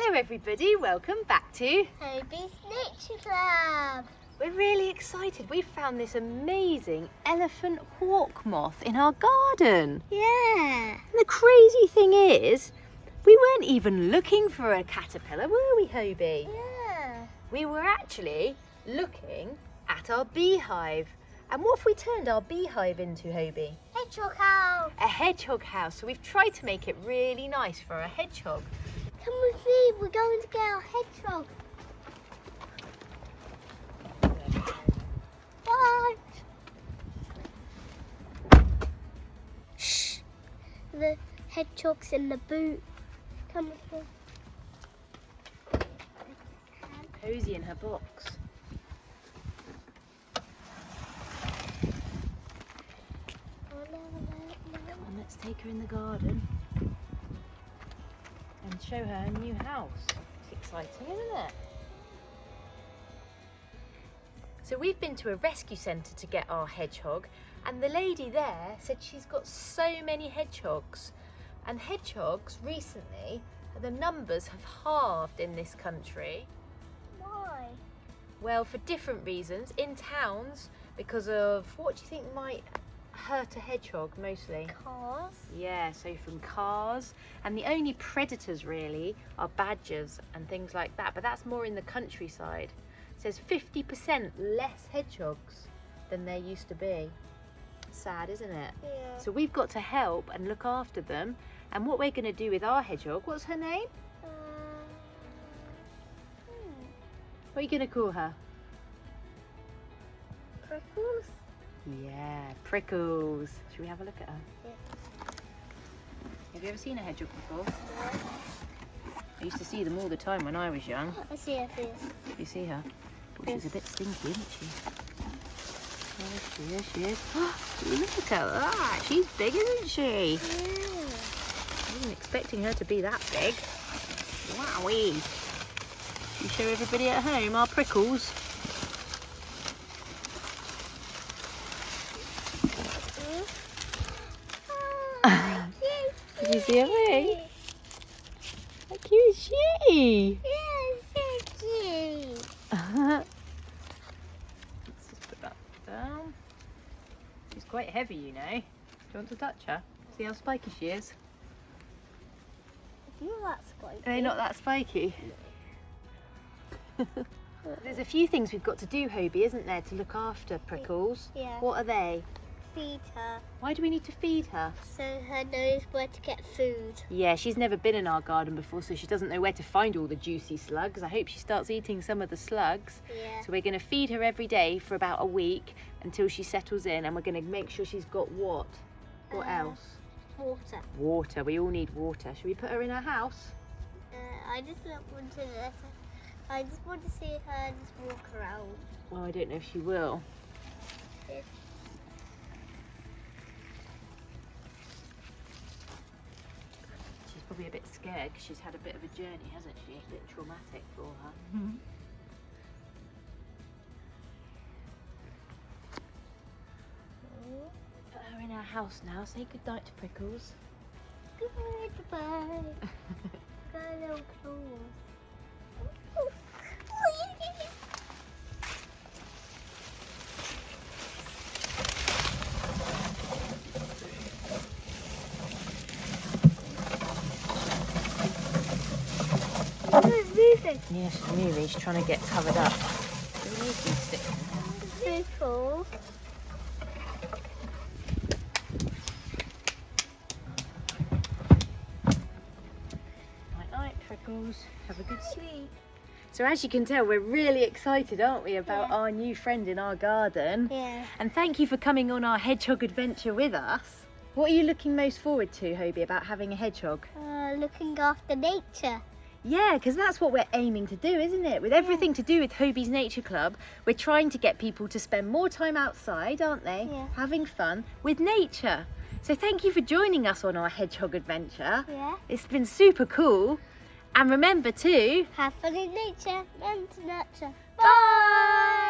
Hello everybody, welcome back to Hobie's Nature Club. We're really excited. We've found this amazing elephant hawk moth in our garden. Yeah. And the crazy thing is, we weren't even looking for a caterpillar, were we, Hobie? Yeah. We were actually looking at our beehive. And what have we turned our beehive into, Hobie? Hedgehog house. A hedgehog house. So we've tried to make it really nice for a hedgehog. Come with me, we're going to get our hedgehog. What? Shh. The hedgehog's in the boot. Come with me. Cozy in her box. Come on, let's take her in the garden and show her her new house. It's exciting, isn't it? So we've been to a rescue centre to get our hedgehog, and the lady there said she's got so many hedgehogs. And hedgehogs recently, the numbers have halved in this country. Why? Well, for different reasons. In towns, because of, what do you think might hurt a hedgehog mostly? Cars. Yeah, so from cars, and the only predators really are badgers and things like that, but that's more in the countryside. It says 50% less hedgehogs than there used to be. Sad, isn't it? Yeah. So we've got to help and look after them, and what we're going to do with our hedgehog, what's her name? What are you going to call her? Prickles. Yeah, Prickles. Should we have a look at her? Yeah. Have you ever seen a hedgehog before? I used to see them all the time when I was young. I see her face. You see her? Oh, she's a bit stinky, isn't she? There she is. Look at that. She's big, isn't she? Yeah. I wasn't expecting her to be that big. Wowee. You show everybody at home our Prickles. Did you see her face? How cute is she? Yeah, so cute. Let's just put that down. She's quite heavy, you know. Do you want to touch her? See how spiky she is? It's not that spiky. Are they not that spiky? There's a few things we've got to do, Hobie, isn't there, to look after Prickles? Yeah. What are they? Feed her Why do we need to feed her? so her knows where to get food. Yeah, she's never been in our garden before, so she doesn't know where to find all the juicy slugs. I hope she starts eating some of the slugs. Yeah. So we're going to feed her every day for about a week until she settles in, and we're going to make sure she's got what? What else? Water. Water. We all need water. Should we put her in her house? I just don't want to let her. I just want to see her just walk around. Oh, I don't know if she will. Yes. She's probably a bit scared because she's had a bit of a journey, hasn't she? A bit traumatic for her. Put her in her house now. Say goodnight to Prickles. Goodbye. Got a little claws. It's moving. Yeah, she's moving. She's trying to get covered up. Do we need these sticks in here? People. Night night, Prickles. Have a good sleep. So as you can tell, we're really excited, aren't we, about our new friend in our garden. Yeah. And thank you for coming on our hedgehog adventure with us. What are you looking most forward to, Hobie, about having a hedgehog? Looking after nature. Yeah, because that's what we're aiming to do, isn't it? With everything to do with Hobie's Nature Club, we're trying to get people to spend more time outside, aren't they? Yeah. Having fun with nature. So thank you for joining us on our hedgehog adventure. Yeah. It's been super cool. And remember to Have fun in nature and to nurture. bye!